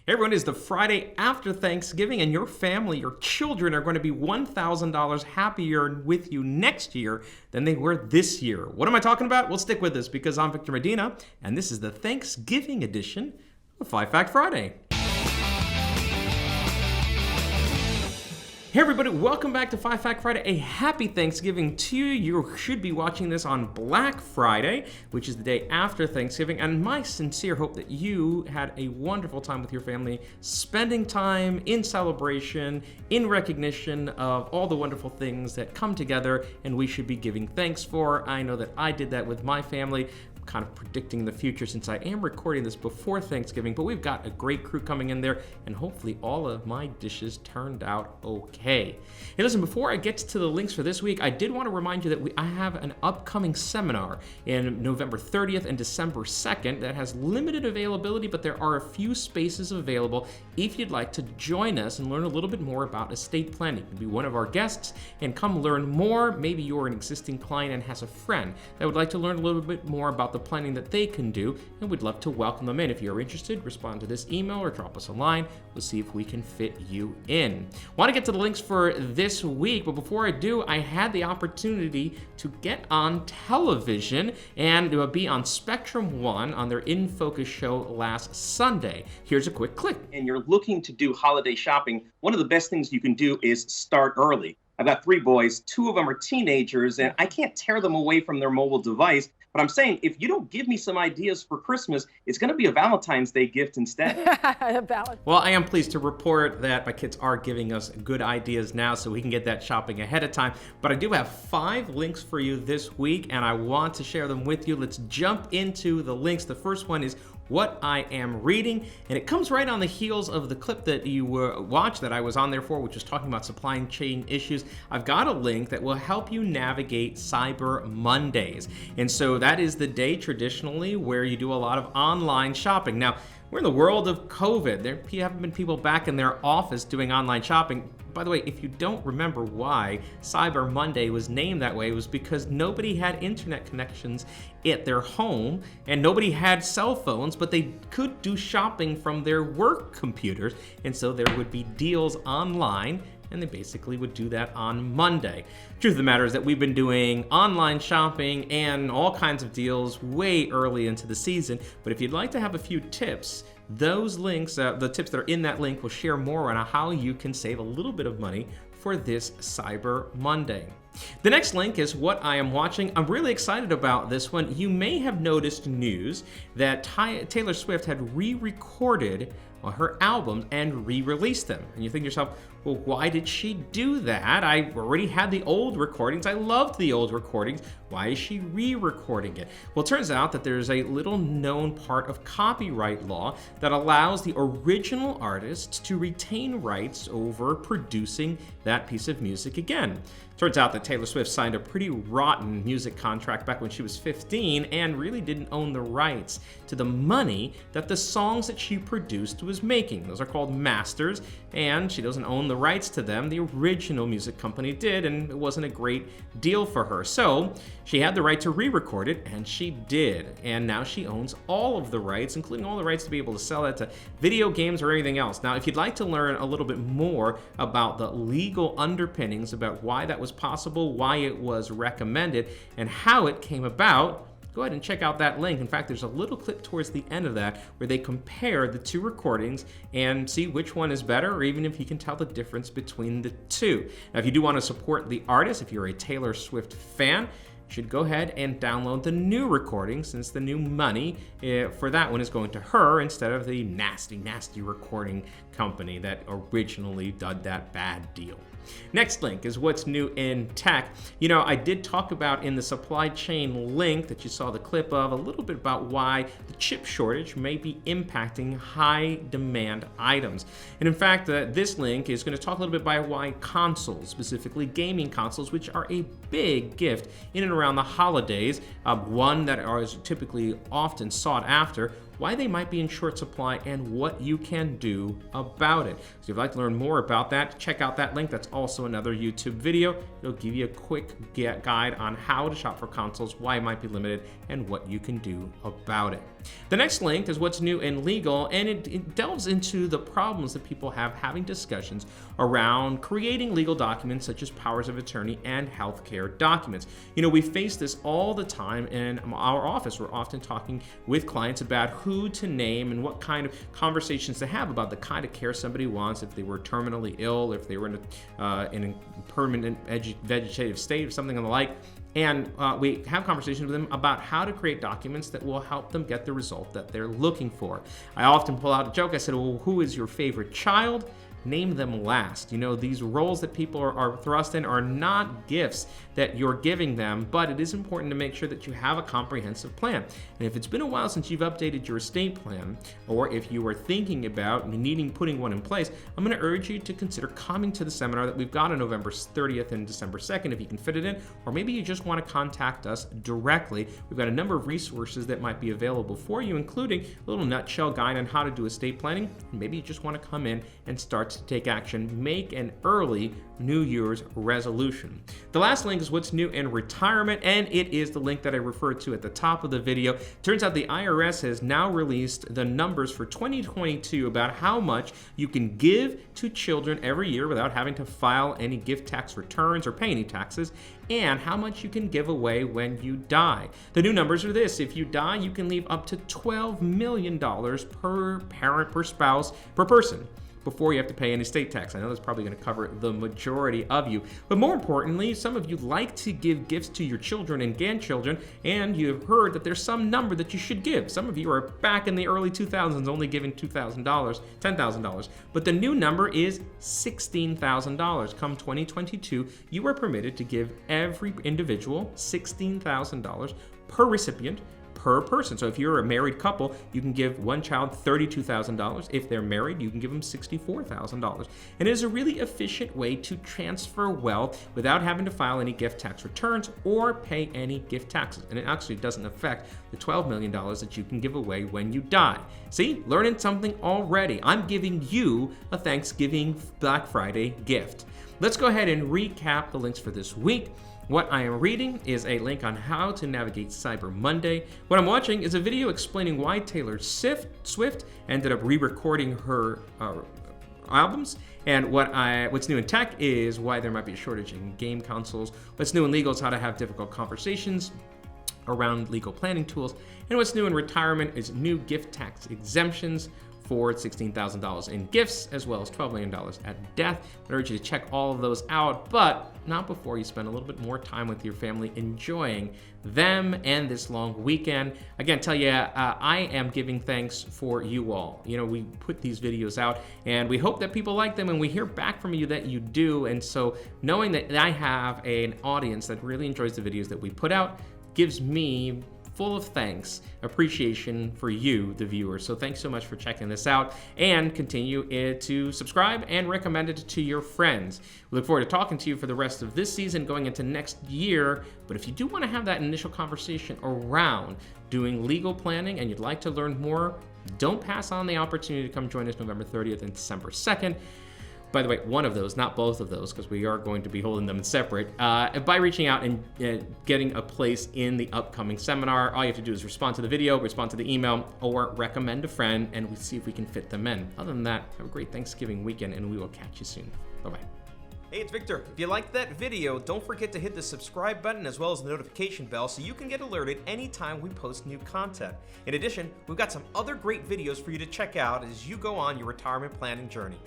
Everyone, is the Friday after Thanksgiving, and your family, your children are going to be $1,000 happier with you next year than they were this year. What am I talking about? Well, stick with us because I'm Victor Medina, and this is the Thanksgiving edition of 5 Fact Friday. Hey everybody, welcome back to 5 Fact Friday. A happy Thanksgiving to you. You should be watching this on Black Friday, which is the day after Thanksgiving, and my sincere hope that you had a wonderful time with your family, spending time in celebration, in recognition of all the wonderful things that come together and we should be giving thanks for. I know that I did that with my family. Kind of predicting the future since I am recording this before Thanksgiving, but we've got a great crew coming in there, and hopefully all of my dishes turned out okay. Hey, listen, before I get to the links for this week, I did want to remind you that I have an upcoming seminar in November 30th and December 2nd that has limited availability, but there are a few spaces available if you'd like to join us and learn a little bit more about estate planning. You can be one of our guests and come learn more. Maybe you're an existing client and has a friend that would like to learn a little bit more about the planning that they can do, and we'd love to welcome them in. If you're interested, respond to this email or drop us a line. We'll see if we can fit you in. Want to get to the links for this week, but before I do, I had the opportunity to get on television and be on Spectrum One on their In Focus show last Sunday. Here's a quick clip. And you're looking to do holiday shopping, one of the best things you can do is start early. I've got 3 boys, 2 of them are teenagers, and I can't tear them away from their mobile device. But I'm saying, if you don't give me some ideas for Christmas, it's going to be a Valentine's Day gift instead. Well, I am pleased to report that my kids are giving us good ideas now so we can get that shopping ahead of time. But I do have 5 links for you this week, and I want to share them with you. Let's jump into the links. The first one is what I am reading, and it comes right on the heels of the clip that you watched that I was on there for, which was talking about supply chain issues. I've got a link that will help you navigate Cyber Mondays, and so that is the day traditionally where you do a lot of online shopping. Now, we're in the world of COVID. There haven't been people back in their office doing online shopping. By the way, if you don't remember why Cyber Monday was named that way, it was because nobody had internet connections at their home and nobody had cell phones, but they could do shopping from their work computers, and so there would be deals online, and they basically would do that on Monday. Truth of the matter is that we've been doing online shopping and all kinds of deals way early into the season, but if you'd like to have a few tips, those links, the tips that are in that link will share more on how you can save a little bit of money for this Cyber Monday. The next link is what I am watching. I'm really excited about this one. You may have noticed news that Taylor Swift had re-recorded her albums and re-released them. And you think to yourself, well, why did she do that? I already had the old recordings. I loved the old recordings. Why is she re-recording it? Well, it turns out that there's a little known part of copyright law that allows the original artist to retain rights over producing that piece of music again. Turns out that Taylor Swift signed a pretty rotten music contract back when she was 15 and really didn't own the rights to the money that the songs that she produced was making. Those are called masters, and she doesn't own the rights to them. The original music company did, and it wasn't a great deal for her. So she had the right to re-record it, and she did. And now she owns all of the rights, including all the rights to be able to sell it to video games or anything else. Now, if you'd like to learn a little bit more about the legal underpinnings about why that was possible, why it was recommended, and how it came about, go ahead and check out that link. In fact, there's a little clip towards the end of that where they compare the 2 recordings and see which one is better, or even if you can tell the difference between the 2. Now, if you do want to support the artist, if you're a Taylor Swift fan, you should go ahead and download the new recording, since the new money for that one is going to her instead of the nasty recording company that originally did that bad deal. Next link is what's new in tech. You know, I did talk about in the supply chain link that you saw the clip of a little bit about why the chip shortage may be impacting high demand items. And in fact, this link is going to talk a little bit about why consoles, specifically gaming consoles, which are a big gift in and around the holidays, one that is typically often sought after, why they might be in short supply, and what you can do about it. So if you'd like to learn more about that, check out that link. That's also another YouTube video. It'll give you a quick guide on how to shop for consoles, why it might be limited, and what you can do about it. The next link is what's new in legal, and it delves into the problems that people have having discussions around creating legal documents such as powers of attorney and healthcare documents. You know, we face this all the time in our office. We're often talking with clients about who to name and what kind of conversations to have about the kind of care somebody wants, if they were terminally ill, if they were in a permanent vegetative state or something of the like. And we have conversations with them about how to create documents that will help them get the result that they're looking for. I often pull out a joke. I said, well, who is your favorite child? Name them last. You know, these roles that people are thrust in are not gifts that you're giving them, but it is important to make sure that you have a comprehensive plan. And if it's been a while since you've updated your estate plan, or if you are thinking about putting one in place, I'm going to urge you to consider coming to the seminar that we've got on November 30th and December 2nd, if you can fit it in, or maybe you just want to contact us directly. We've got a number of resources that might be available for you, including a little nutshell guide on how to do estate planning. Maybe you just want to come in and start to take action, make an early New Year's resolution. The last link is what's new in retirement, and it is the link that I referred to at the top of the video. Turns out the IRS has now released the numbers for 2022 about how much you can give to children every year without having to file any gift tax returns or pay any taxes, and how much you can give away when you die. The new numbers are this: if you die, you can leave up to $12 million per parent, per spouse, per person, before you have to pay any estate tax. I know that's probably going to cover the majority of you. But more importantly, some of you like to give gifts to your children and grandchildren, and you've heard that there's some number that you should give. Some of you are back in the early 2000s only giving $2,000, $10,000. But the new number is $16,000. Come 2022, you are permitted to give every individual $16,000 per recipient, per person. So if you're a married couple, you can give one child $32,000. If they're married, you can give them $64,000. And it is a really efficient way to transfer wealth without having to file any gift tax returns or pay any gift taxes. And it actually doesn't affect the $12 million that you can give away when you die. See, learning something already. I'm giving you a Thanksgiving Black Friday gift. Let's go ahead and recap the links for this week. What I am reading is a link on how to navigate Cyber Monday. What I'm watching is a video explaining why Taylor Swift ended up re-recording her albums. And what's new in tech is why there might be a shortage in game consoles. What's new in legal is how to have difficult conversations around legal planning tools. And what's new in retirement is new gift tax exemptions for $16,000 in gifts, as well as $12 million at death. I urge you to check all of those out, but not before you spend a little bit more time with your family enjoying them and this long weekend. Again, tell you, I am giving thanks for you all. You know, we put these videos out and we hope that people like them, and we hear back from you that you do. And so knowing that I have an audience that really enjoys the videos that we put out gives me full of thanks, appreciation for you, the viewer. So thanks so much for checking this out, and continue to subscribe and recommend it to your friends. We look forward to talking to you for the rest of this season going into next year. But if you do want to have that initial conversation around doing legal planning and you'd like to learn more, don't pass on the opportunity to come join us November 30th and December 2nd. By the way, one of those, not both of those, because we are going to be holding them separate, by reaching out and getting a place in the upcoming seminar. All you have to do is respond to the video, respond to the email, or recommend a friend, and we see if we can fit them in. Other than that, have a great Thanksgiving weekend, and we will catch you soon. Bye-bye. Hey, it's Victor. If you liked that video, don't forget to hit the subscribe button as well as the notification bell so you can get alerted anytime we post new content. In addition, we've got some other great videos for you to check out as you go on your retirement planning journey.